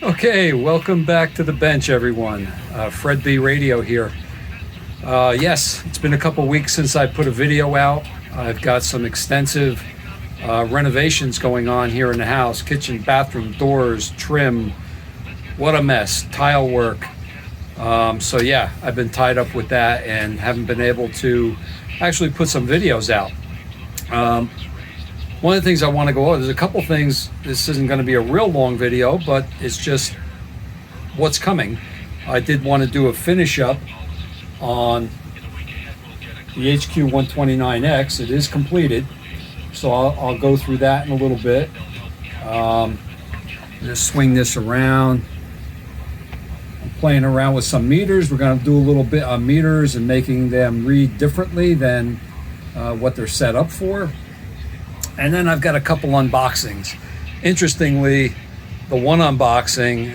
Okay, welcome back to the bench, everyone. Fred B Radio here. Yes, it's been a couple weeks since I put a video out. I've got some extensive renovations going on here in the house. Kitchen, bathroom, doors, trim. What a mess. Tile work. So yeah, I've been tied up with that and haven't been able to actually put some videos out. One of the things I want to go over, there's a couple things. This isn't going to be a real long video, but it's just what's coming. I did want to do a finish up on the HQ 129X. It is completed, so I'll go through that in a little bit. Just swing this around. I'm playing around with some meters. We're going to do a little bit on meters and making them read differently than what they're set up for. And then I've got a couple unboxings. Interestingly, the one unboxing,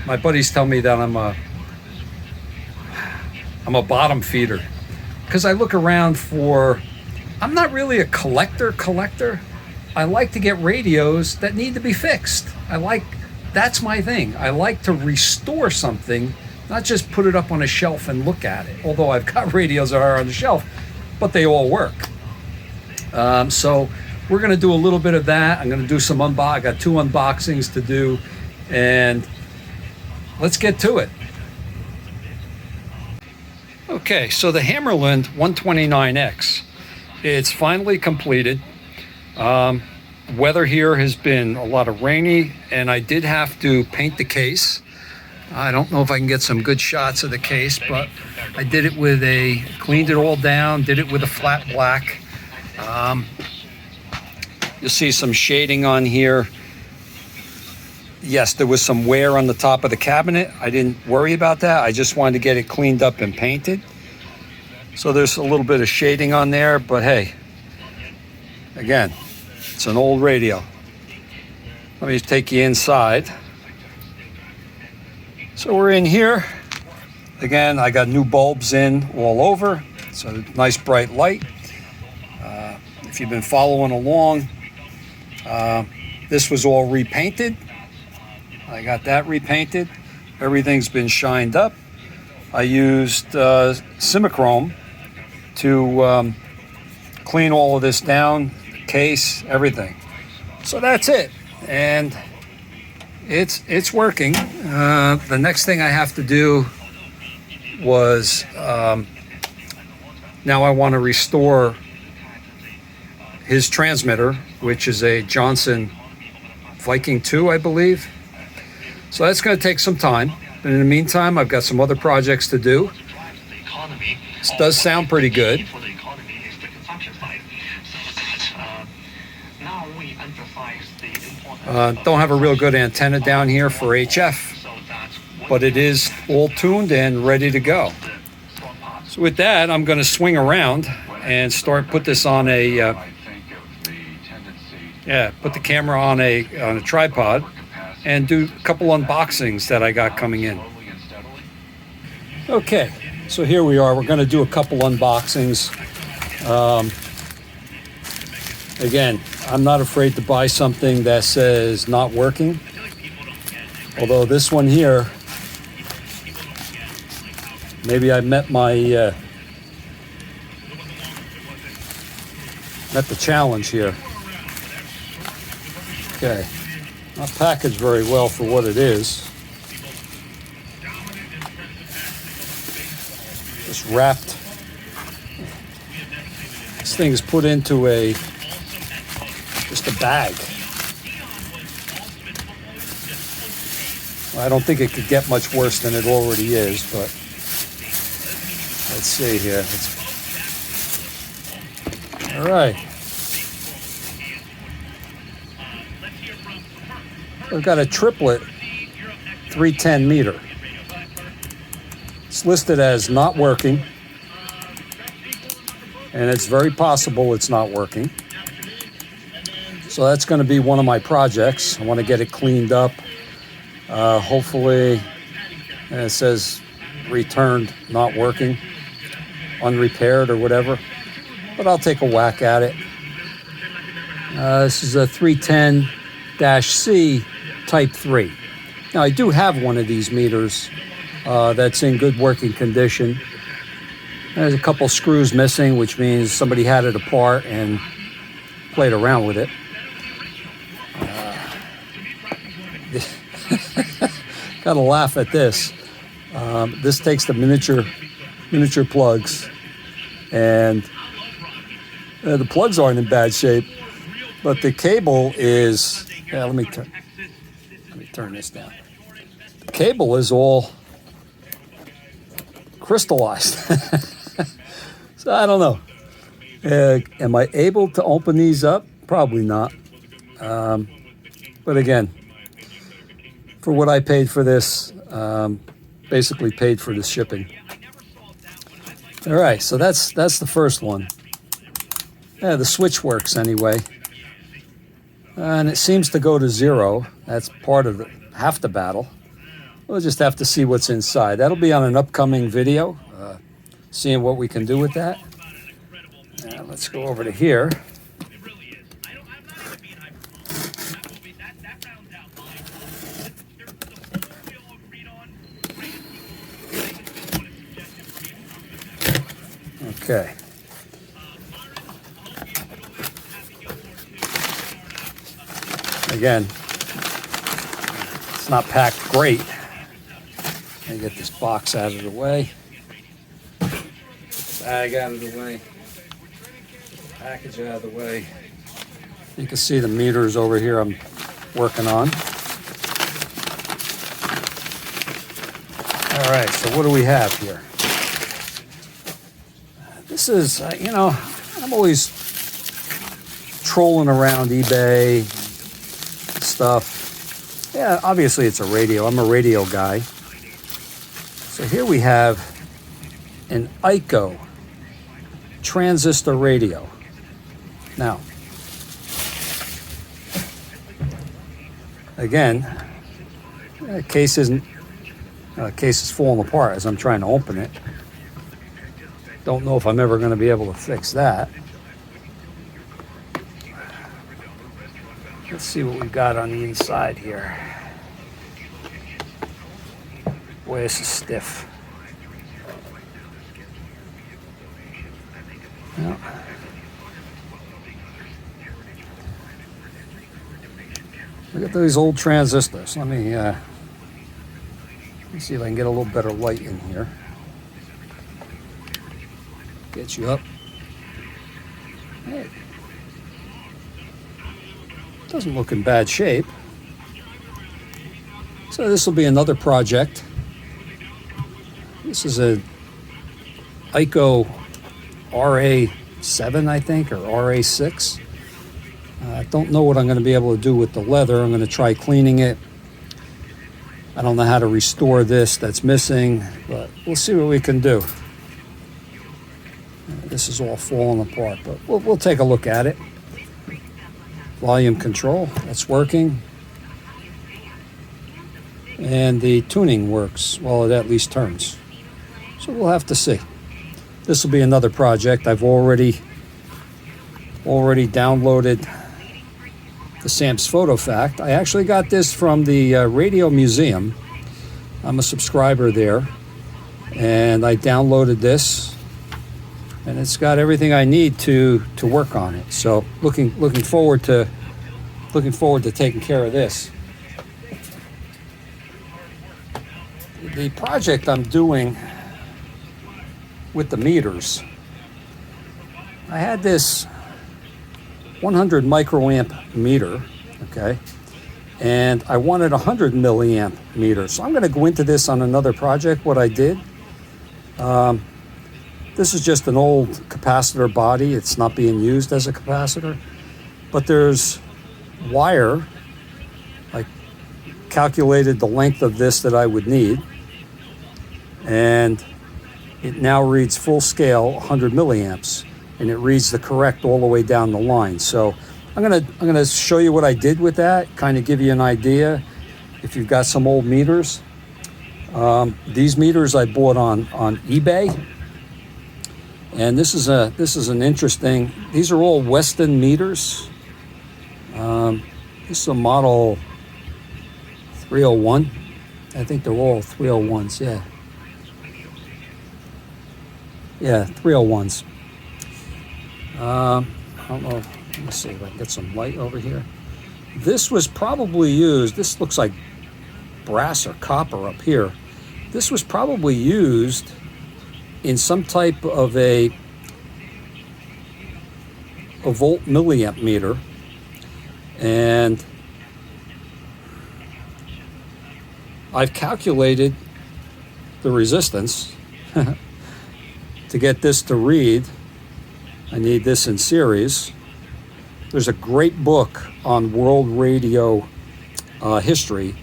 my buddies tell me that I'm a bottom feeder, because I look around for, I'm not really a collector. I like to get radios that need to be fixed. That's my thing. I like to restore something, not just put it up on a shelf and look at it. Although I've got radios that are on the shelf, but they all work. So we're going to do a little bit of that. I'm going to do some I got 2 unboxings to do, and let's get to it. Okay, so the Hammarlund 129X, it's finally completed. Weather here has been a lot of rainy, and I did have to paint the case. I don't know if I can get some good shots of the case, but I did it cleaned it all down, did it with a flat black. You'll see some shading on here. Yes, there was some wear on the top of the cabinet. I didn't worry about that. I just wanted to get it cleaned up and painted. So there's a little bit of shading on there, but hey, again, it's an old radio. Let me take you inside. So we're in here. Again, I got new bulbs in all over. So nice bright light. If you've been following along, this was all repainted. I got that repainted. Everything's been shined up. I used Simichrome to clean all of this down, case, everything. So that's it, and it's working. The next thing I have to do was now I want to restore his transmitter, which is a Johnson Viking 2, I believe. So that's going to take some time. But in the meantime, I've got some other projects to do. This does sound pretty good. Don't have a real good antenna down here for HF, but it is all tuned and ready to go. So with that, I'm going to swing around and put this on put the camera on a tripod and do a couple unboxings that I got coming in. Okay, so here we are. We're going to do a couple unboxings. Again, I'm not afraid to buy something that says not working. Although this one here, maybe I met the challenge here. Okay, not packaged very well for what it is. Just wrapped. This thing is put into just a bag. Well, I don't think it could get much worse than it already is, but let's see here. All right. We've got a triplet 310 meter. It's listed as not working, and it's very possible it's not working. So that's going to be one of my projects. I want to get it cleaned up. Hopefully, and it says returned, not working, unrepaired or whatever. But I'll take a whack at it. This is a 310-C type 3. Now I do have one of these meters that's in good working condition. There's a couple screws missing, which means somebody had it apart and played around with it. Gotta laugh at this. This takes the miniature plugs, and the plugs aren't in bad shape, but the cable is. Yeah, let me turn this down. The cable is all crystallized. So I don't know. Am I able to open these up? Probably not. But again, for what I paid for this, basically paid for the shipping. All right, so that's the first one. Yeah, the switch works anyway. And it seems to go to 0. That's part of half the battle. We'll just have to see what's inside. That'll be on an upcoming video, seeing what we can do with that. Now, let's go over to here. Okay. Again, it's not packed great. Let me get this box out of the way. Bag out of the way. Package out of the way. You can see the meters over here I'm working on. All right, so what do we have here? This is, I'm always trolling around eBay stuff. Yeah, obviously it's a radio. I'm a radio guy. So here we have an ICO transistor radio. Now, again, the case is falling apart as I'm trying to open it. Don't know if I'm ever going to be able to fix that. Let's see what we've got on the inside here. Boy, this is stiff. Well, look at these old transistors. Let me see if I can get a little better light in here. Get you up. Hey. Doesn't look in bad shape. So this will be another project. This is a ICO RA7, I think, or RA6. I don't know what I'm going to be able to do with the leather. I'm going to try cleaning it. I don't know how to restore this that's missing, but we'll see what we can do. This is all falling apart, but we'll take a look at it. Volume control, that's working. And the tuning works, well, it at least turns. So we'll have to see. This will be another project. I've already downloaded the Sam's Photo Fact. I actually got this from the Radio Museum. I'm a subscriber there, and I downloaded this, and it's got everything I need to work on it. So looking forward to taking care of this. The project I'm doing with the meters, I had this 100 microamp meter, okay, and I wanted 100 milliamp meter. So I'm going to go into this on another project. What I did, this is just an old capacitor body. It's not being used as a capacitor, but there's wire. I calculated the length of this that I would need, and it now reads full scale 100 milliamps, and it reads the correct all the way down the line. So I'm gonna show you what I did with that, kind of give you an idea if you've got some old meters. These meters I bought on eBay, and this is an interesting. These are all Weston meters. This is a model 301. I think they're all 301s, yeah. Yeah, 301s. I don't know, let me see if I can get some light over here. This was probably used, this looks like brass or copper up here. This was probably used in some type of a volt milliamp meter, and I've calculated the resistance to get this to read. I need this in series. There's a great book on world radio history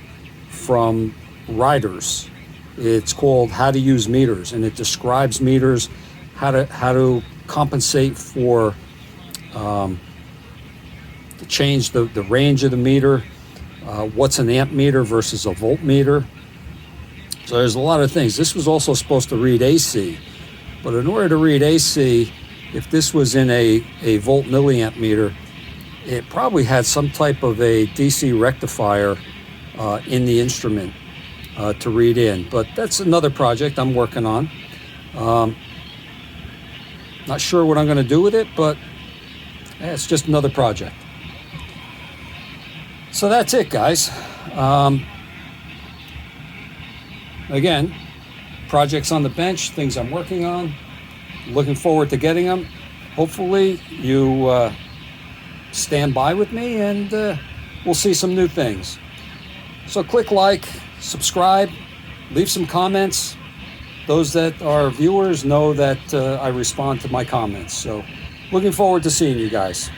from writers. It's called How to Use Meters, and it describes meters, how to compensate for to change the range of the meter, what's an amp meter versus a voltmeter. So there's a lot of things. This was also supposed to read AC, but in order to read AC, if this was in a volt milliamp meter, it probably had some type of a DC rectifier in the instrument to read in. But that's another project I'm working on. Not sure what I'm going to do with it, but it's just another project. So that's it, guys. Again, projects on the bench, things I'm working on. Looking forward to getting them. Hopefully you stand by with me, and we'll see some new things. So click like, subscribe, leave some comments. Those that are viewers know that I respond to my comments. So looking forward to seeing you guys.